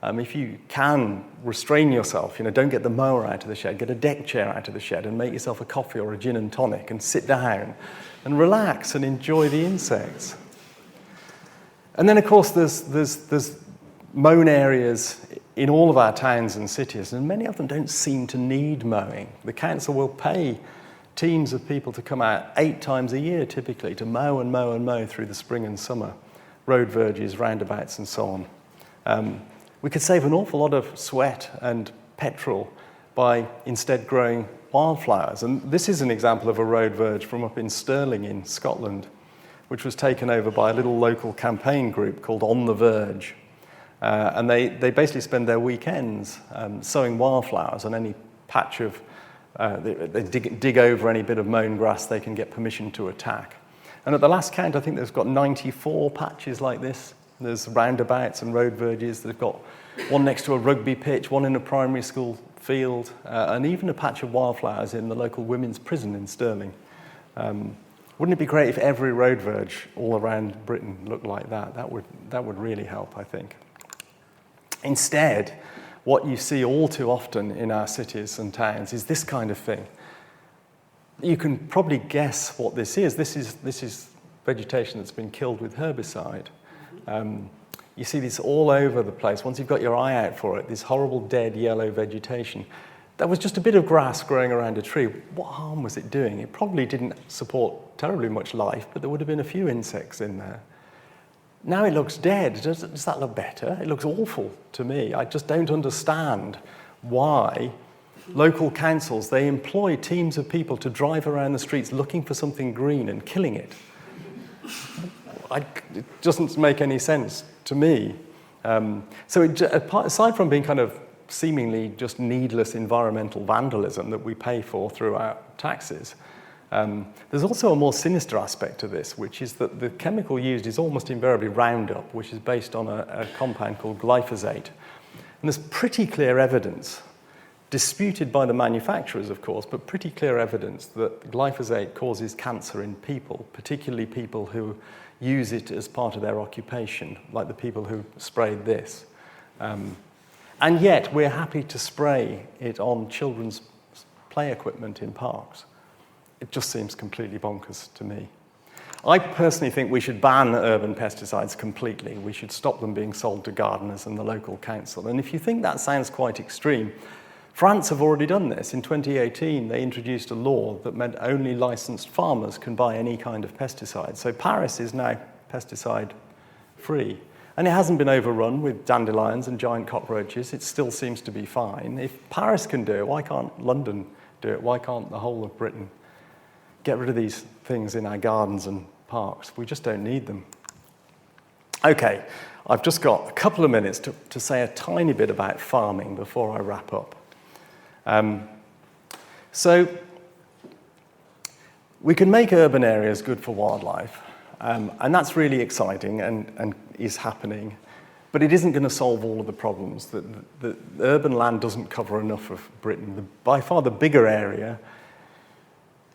Speaker 1: if you can restrain yourself, you know, don't get the mower out of the shed, get a deck chair out of the shed and make yourself a coffee or a gin and tonic and sit down and relax and enjoy the insects. And then, of course, there's mown areas in all of our towns and cities, and many of them don't seem to need mowing. The council will pay teams of people to come out 8 times a year, typically, to mow and mow and mow through the spring and summer, road verges, roundabouts, and so on. We could save an awful lot of sweat and petrol by instead growing wildflowers. And this is an example of a road verge from up in Stirling in Scotland, which was taken over by a little local campaign group called On the Verge. And they basically spend their weekends sowing wildflowers on any patch of, they dig over any bit of mown grass they can get permission to attack. And at the last count, I think there's got 94 patches like this. There's roundabouts and road verges. They've got one next to a rugby pitch, one in a primary school field, and even a patch of wildflowers in the local women's prison in Stirling. Wouldn't it be great if every road verge all around Britain looked like that? That would really help, I think. Instead, what you see all too often in our cities and towns is this kind of thing. You can probably guess what this is. This is vegetation that's been killed with herbicide. You see this all over the place. Once you've got your eye out for it, this horrible dead yellow vegetation. That was just a bit of grass growing around a tree. What harm was it doing? It probably didn't support terribly much life, but there would have been a few insects in there. Now it looks dead. Does that look better? It looks awful to me. I just don't understand why local councils, they employ teams of people to drive around the streets looking for something green and killing it. It doesn't make any sense to me. Aside from being kind of seemingly just needless environmental vandalism that we pay for through our taxes, there's also a more sinister aspect to this, which is that the chemical used is almost invariably Roundup, which is based on a compound called glyphosate. And there's pretty clear evidence, disputed by the manufacturers, of course, but pretty clear evidence that glyphosate causes cancer in people, particularly people who use it as part of their occupation, like the people who sprayed this. And yet, we're happy to spray it on children's play equipment in parks. It just seems completely bonkers to me. I personally think we should ban urban pesticides completely. We should stop them being sold to gardeners and the local council. And if you think that sounds quite extreme, France have already done this. In 2018, they introduced a law that meant only licensed farmers can buy any kind of pesticide. So Paris is now pesticide-free. And it hasn't been overrun with dandelions and giant cockroaches. It still seems to be fine. If Paris can do it, why can't London do it? Why can't the whole of Britain get rid of these things in our gardens and parks? We just don't need them. Okay, I've just got a couple of minutes to say a tiny bit about farming before I wrap up. So we can make urban areas good for wildlife, and that's really exciting and is happening, but it isn't going to solve all of the problems. The urban land doesn't cover enough of Britain. By far the bigger area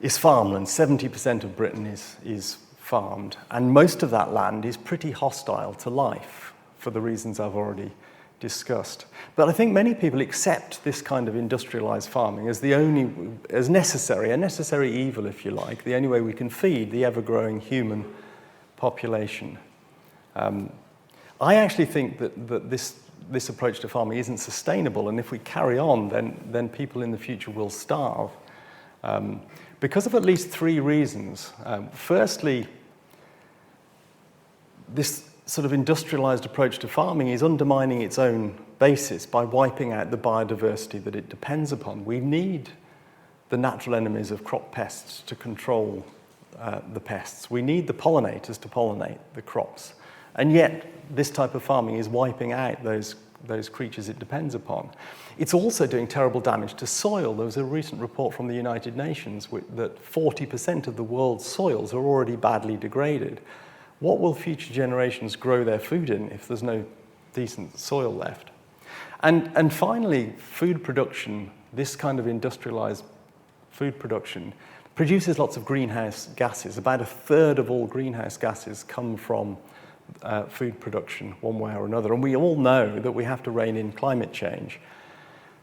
Speaker 1: is farmland. 70% of Britain is farmed, and most of that land is pretty hostile to life for the reasons I've already discussed. But I think many people accept this kind of industrialized farming as a necessary evil, if you like, the only way we can feed the ever-growing human population. I actually think that this approach to farming isn't sustainable, and if we carry on, then people in the future will starve. Because of at least 3 reasons. Firstly, this sort of industrialized approach to farming is undermining its own basis by wiping out the biodiversity that it depends upon. We need the natural enemies of crop pests to control the pests. We need the pollinators to pollinate the crops. And yet, this type of farming is wiping out those those creatures it depends upon. It's also doing terrible damage to soil. There was a recent report from the United Nations that 40% of the world's soils are already badly degraded. What will future generations grow their food in if there's no decent soil left? And finally, food production, this kind of industrialized food production, produces lots of greenhouse gases. About a third of all greenhouse gases come from food production, one way or another. And we all know that we have to rein in climate change.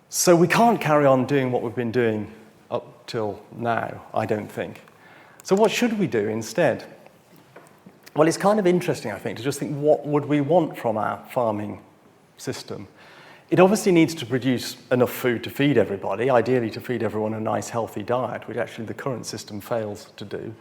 Speaker 1: So we can't carry on doing what we've been doing up till now, I don't think. So what should we do instead? Well, it's kind of interesting, I think, to just think, what would we want from our farming system? It obviously needs to produce enough food to feed everybody, ideally to feed everyone a nice, healthy diet, which actually the current system fails to do.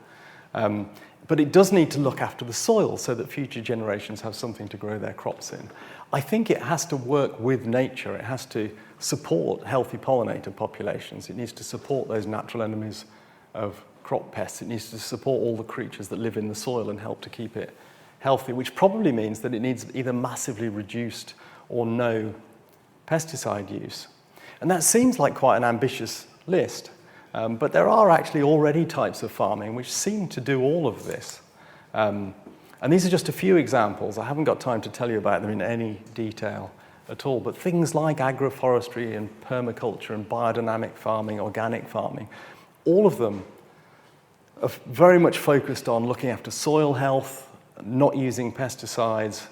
Speaker 1: But it does need to look after the soil so that future generations have something to grow their crops in. I think it has to work with nature. It has to support healthy pollinator populations. It needs to support those natural enemies of crop pests. It needs to support all the creatures that live in the soil and help to keep it healthy, which probably means that it needs either massively reduced or no pesticide use. And that seems like quite an ambitious list, but there are actually already types of farming which seem to do all of this. And these are just a few examples. I haven't got time to tell you about them in any detail at all, but things like agroforestry and permaculture and biodynamic farming, organic farming, all of them are very much focused on looking after soil health, not using pesticides.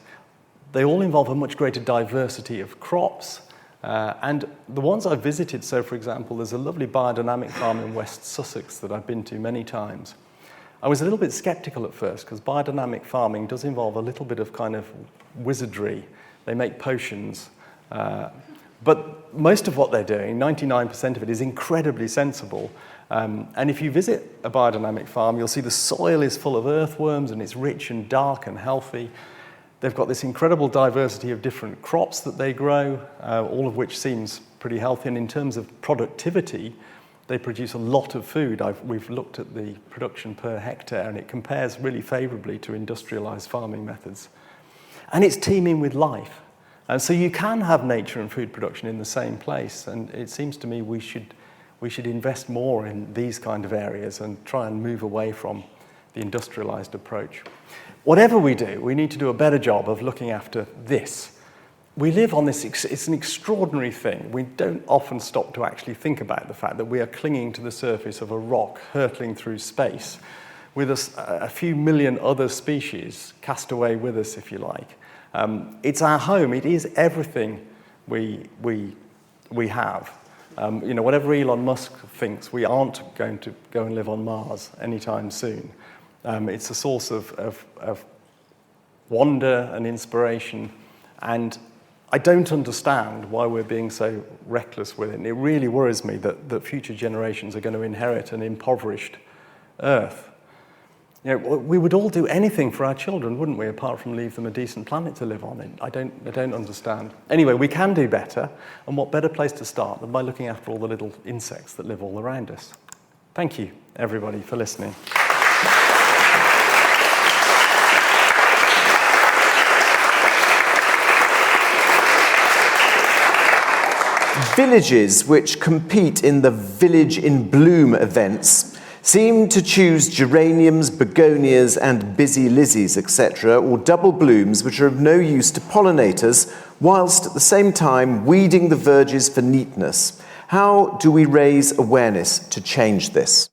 Speaker 1: They all involve a much greater diversity of crops. And the ones I've visited, so for example, there's a lovely biodynamic farm in West Sussex that I've been to many times. I was a little bit skeptical at first because biodynamic farming does involve a little bit of kind of wizardry. They make potions. But most of what they're doing, 99% of it, is incredibly sensible. And if you visit a biodynamic farm, you'll see the soil is full of earthworms and it's rich and dark and healthy. They've got this incredible diversity of different crops that they grow, all of which seems pretty healthy. And in terms of productivity, they produce a lot of food. We've looked at the production per hectare, and it compares really favorably to industrialized farming methods. And it's teeming with life. And so you can have nature and food production in the same place. And it seems to me we should invest more in these kind of areas and try and move away from the industrialized approach. Whatever we do, we need to do a better job of looking after this. We live on this, it's an extraordinary thing. We don't often stop to actually think about the fact that we are clinging to the surface of a rock, hurtling through space, with a few million other species cast away with us, if you like. It's our home. It is everything we have. Whatever Elon Musk thinks, we aren't going to go and live on Mars anytime soon. It's a source of wonder and inspiration, and I don't understand why we're being so reckless with it. And it really worries me that future generations are going to inherit an impoverished Earth. We would all do anything for our children, wouldn't we, apart from leave them a decent planet to live on. I don't understand. Anyway, we can do better, and what better place to start than by looking after all the little insects that live all around us. Thank you, everybody, for listening.
Speaker 2: Villages which compete in the Village in Bloom events seem to choose geraniums, begonias and busy lizzies, etc., or double blooms which are of no use to pollinators, whilst at the same time weeding the verges for neatness. How do we raise awareness to change this?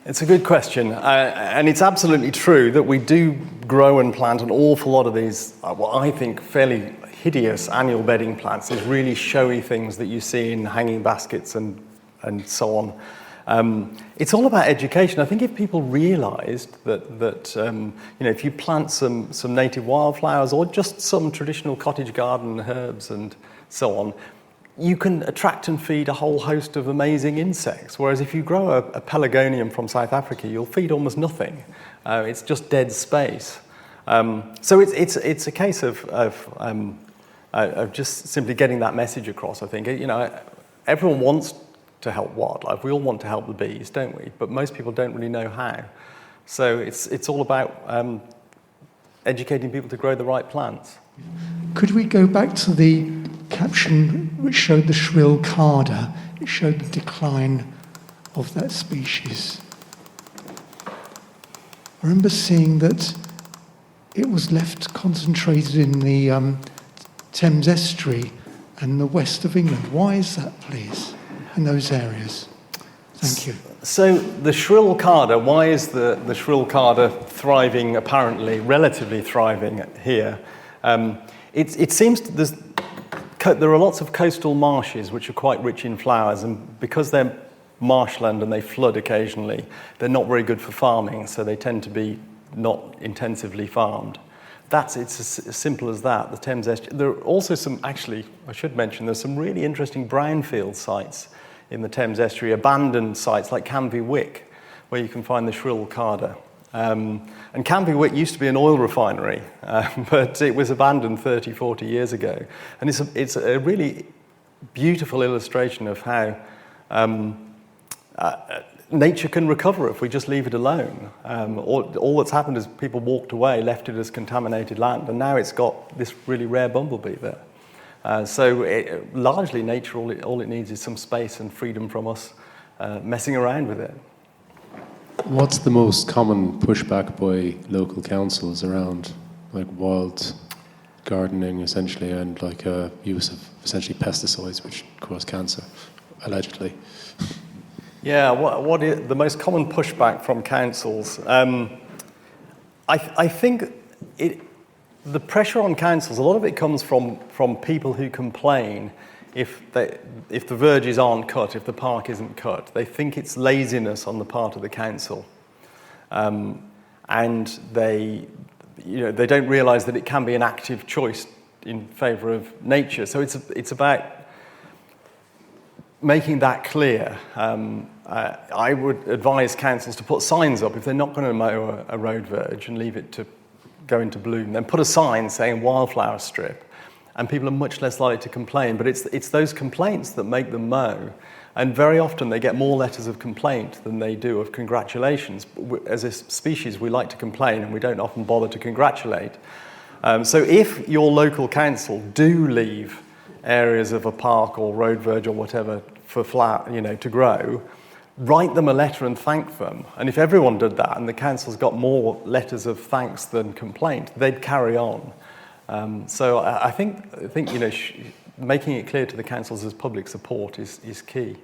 Speaker 1: It's a good question, and it's absolutely true that we do grow and plant an awful lot of these, what I think fairly hideous annual bedding plants, these really showy things that you see in hanging baskets and so on. It's all about education. I think if people realised that if you plant some native wildflowers or just some traditional cottage garden herbs and so on, you can attract and feed a whole host of amazing insects. Whereas if you grow a pelargonium from South Africa, you'll feed almost nothing. It's just dead space. So it's a case of just simply getting that message across. I think everyone wants to help wildlife. We all want to help the bees, don't we? But most people don't really know how. So it's all about educating people to grow the right plants.
Speaker 3: Could we go back to the caption which showed the shrill carder? It showed the decline of that species. I remember seeing that it was left concentrated in the Thames estuary and the west of England. Why is that, please, in those areas? Thank you.
Speaker 1: So the shrill carder, why is the shrill carder thriving, apparently, relatively thriving here? It seems there are lots of coastal marshes which are quite rich in flowers, and because they're marshland and they flood occasionally, they're not very good for farming, so they tend to be not intensively farmed. It's as simple as that, the Thames estuary. There are also some, actually, I should mention, there's some really interesting brownfield sites in the Thames estuary, abandoned sites like Canvey Wick, where you can find the shrill carder. And Canvey Wick used to be an oil refinery, but it was abandoned 30, 40 years ago. And it's a really beautiful illustration of how nature can recover if we just leave it alone. All that's happened is people walked away, left it as contaminated land, and now it's got this really rare bumblebee there. Largely nature, all it needs is some space and freedom from us messing around with it.
Speaker 4: What's the most common pushback by local councils around like wild gardening, essentially, and like use of essentially pesticides which cause cancer, allegedly?
Speaker 1: Yeah, what is the most common pushback from councils? I think the pressure on councils, a lot of it comes from people who complain if the verges aren't cut, if the park isn't cut. They think it's laziness on the part of the council, and they don't realise that it can be an active choice in favour of nature. So it's about making that clear. I would advise councils to put signs up if they're not going to mow a road verge and leave it to go into bloom. Then put a sign saying wildflower strip, and people are much less likely to complain. But it's those complaints that make them mow, and very often they get more letters of complaint than they do of congratulations. As a species, we like to complain, and we don't often bother to congratulate. So if your local council do leave areas of a park or road verge or whatever for to grow, write them a letter and thank them. And if everyone did that and the council's got more letters of thanks than complaint, they'd carry on. So I think making it clear to the councils as public support is key.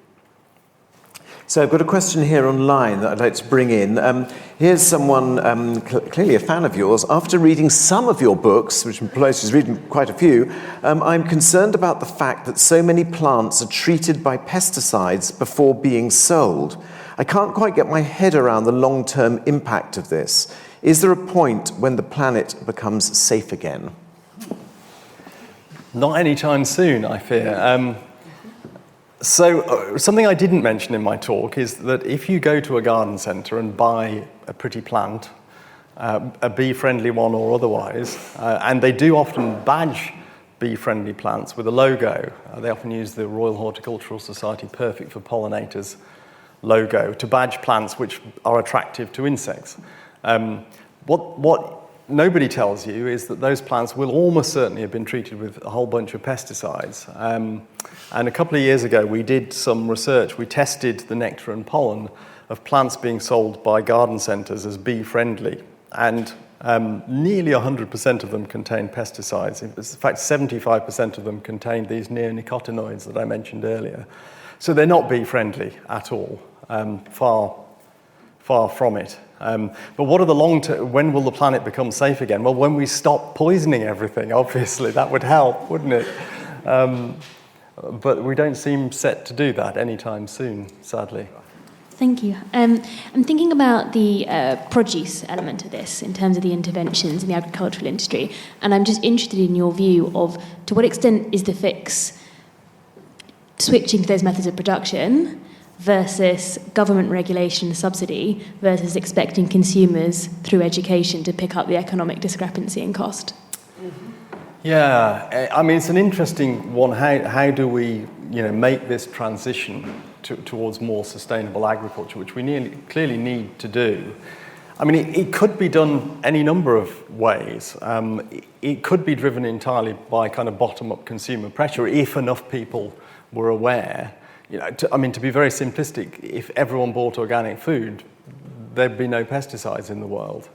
Speaker 2: So I've got a question here online that I'd like to bring in. Here's someone, clearly a fan of yours. After reading some of your books, which implies she's reading quite a few, I'm concerned about the fact that so many plants are treated by pesticides before being sold. I can't quite get my head around the long-term impact of this. Is there a point when the planet becomes safe again?
Speaker 1: Not anytime soon, I fear. So something I didn't mention in my talk is that if you go to a garden centre and buy a pretty plant, a bee-friendly one or otherwise, and they do often badge bee-friendly plants with a logo. They often use the Royal Horticultural Society Perfect for Pollinators logo to badge plants which are attractive to insects. What nobody tells you is that those plants will almost certainly have been treated with a whole bunch of pesticides. And a couple of years ago, we did some research. We tested the nectar and pollen of plants being sold by garden centres as bee-friendly. And nearly 100% of them contained pesticides. In fact, 75% of them contained these neonicotinoids that I mentioned earlier. So they're not bee-friendly at all, far from it. But what are the long-term, when will the planet become safe again? Well, when we stop poisoning everything, obviously, that would help, wouldn't it? But we don't seem set to do that anytime soon, sadly.
Speaker 5: Thank you. I'm thinking about the produce element of this in terms of the interventions in the agricultural industry, and I'm just interested in your view of to what extent is the fix switching to those methods of production versus government regulation and subsidy versus expecting consumers through education to pick up the economic discrepancy in cost?
Speaker 1: Yeah, I mean, it's an interesting one. How do we, make this transition towards more sustainable agriculture, which we clearly need to do? I mean, it could be done any number of ways. It could be driven entirely by kind of bottom-up consumer pressure if enough people were aware. You know, to be very simplistic, if everyone bought organic food, there'd be no pesticides in the world.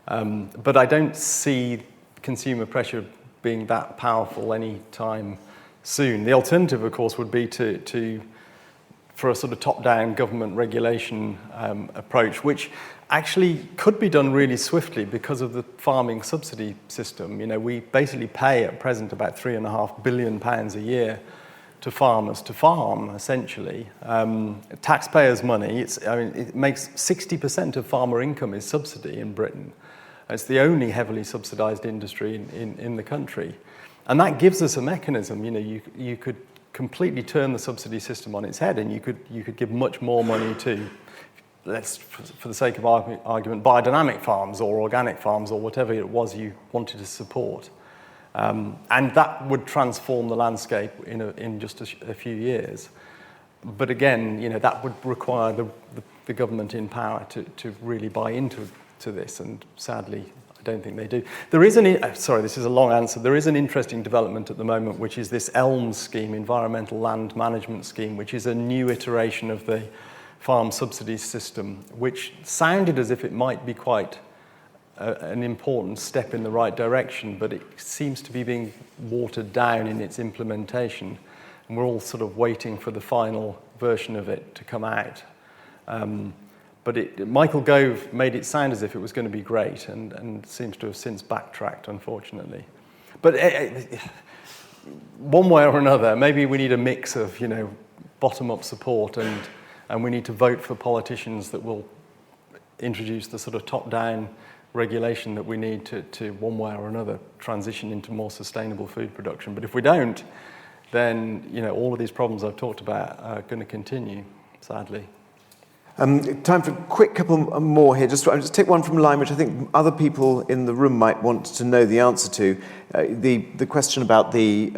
Speaker 1: But I don't see consumer pressure being that powerful any time soon. The alternative, of course, would be for a sort of top-down government regulation approach, which actually could be done really swiftly because of the farming subsidy system. You know, we basically pay at present about £3.5 billion a year to farmers to farm, essentially. Taxpayers' money, it makes 60% of farmer income is subsidy in Britain. It's the only heavily subsidised industry in the country. And that gives us a mechanism. You know, you could completely turn the subsidy system on its head, and you could give much more money to, for the sake of argument, biodynamic farms or organic farms or whatever it was you wanted to support. And that would transform the landscape in just a few years. But again, you know, that would require the government in power to really buy into this, and sadly, I don't think they do. There is this is a long answer. There is an interesting development at the moment, which is this ELMS scheme, Environmental Land Management Scheme, which is a new iteration of the farm subsidy system, which sounded as if it might be quite an important step in the right direction, but it seems to be being watered down in its implementation. And we're all sort of waiting for the final version of it to come out. But Michael Gove made it sound as if it was going to be great, and seems to have since backtracked, unfortunately. But one way or another, maybe we need a mix of, you know, bottom-up support, and we need to vote for politicians that will introduce the sort of top-down regulation that we need to one way or another transition into more sustainable food production. But if we don't, then, you know, all of these problems I've talked about are going to continue, sadly.
Speaker 2: Time for a quick couple more here. I'll just take one from line, which I think other people in the room might want to know the answer to. The question about the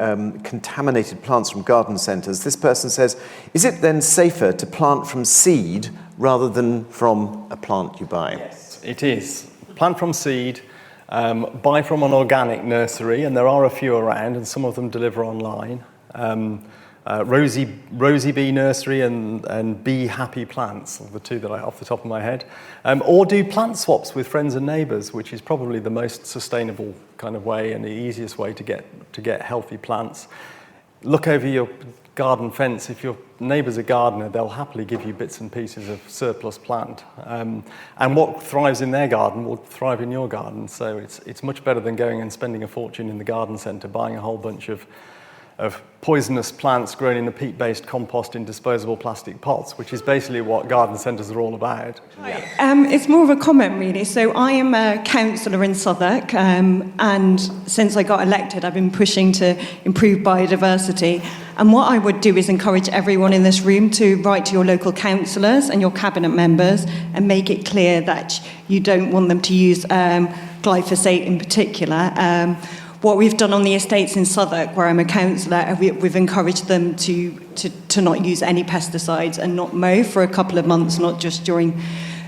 Speaker 2: contaminated plants from garden centres. This person says, is it then safer to plant from seed rather than from a plant you buy?
Speaker 1: Yes, it is. Plant from seed, buy from an organic nursery, and there are a few around, and some of them deliver online. Rosy Bee Nursery and Bee Happy Plants are the two that I off the top of my head. Or do plant swaps with friends and neighbours, which is probably the most sustainable kind of way and the easiest way to get healthy plants. Look over your garden fence. If your neighbour's a gardener, they'll happily give you bits and pieces of surplus plant. And what thrives in their garden will thrive in your garden. So it's much better than going and spending a fortune in the garden centre, buying a whole bunch of poisonous plants grown in a peat-based compost in disposable plastic pots, which is basically what garden centres are all about.
Speaker 6: It's more of a comment, really. So I am a councillor in Southwark, and since I got elected, I've been pushing to improve biodiversity. And what I would do is encourage everyone in this room to write to your local councillors and your cabinet members and make it clear that you don't want them to use glyphosate in particular. What we've done on the estates in Southwark, where I'm a councillor, we've encouraged them to not use any pesticides and not mow for a couple of months, not just during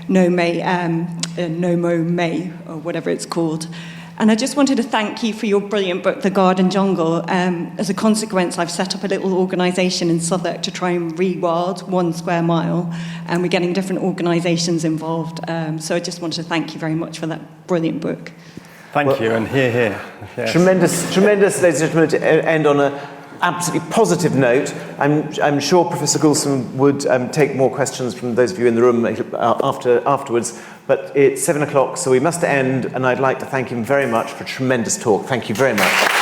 Speaker 6: No Mow May, or whatever it's called. And I just wanted to thank you for your brilliant book, The Garden Jungle. As a consequence, I've set up a little organisation in Southwark to try and rewild 1 square mile, and we're getting different organisations involved. So I just wanted to thank you very much for that brilliant book.
Speaker 1: Thank you, and hear. Yes.
Speaker 2: Tremendous, ladies and gentlemen, to end on an absolutely positive note. I'm sure Professor Goulson would take more questions from those of you in the room afterwards, but it's 7 o'clock, so we must end, and I'd like to thank him very much for a tremendous talk. Thank you very much.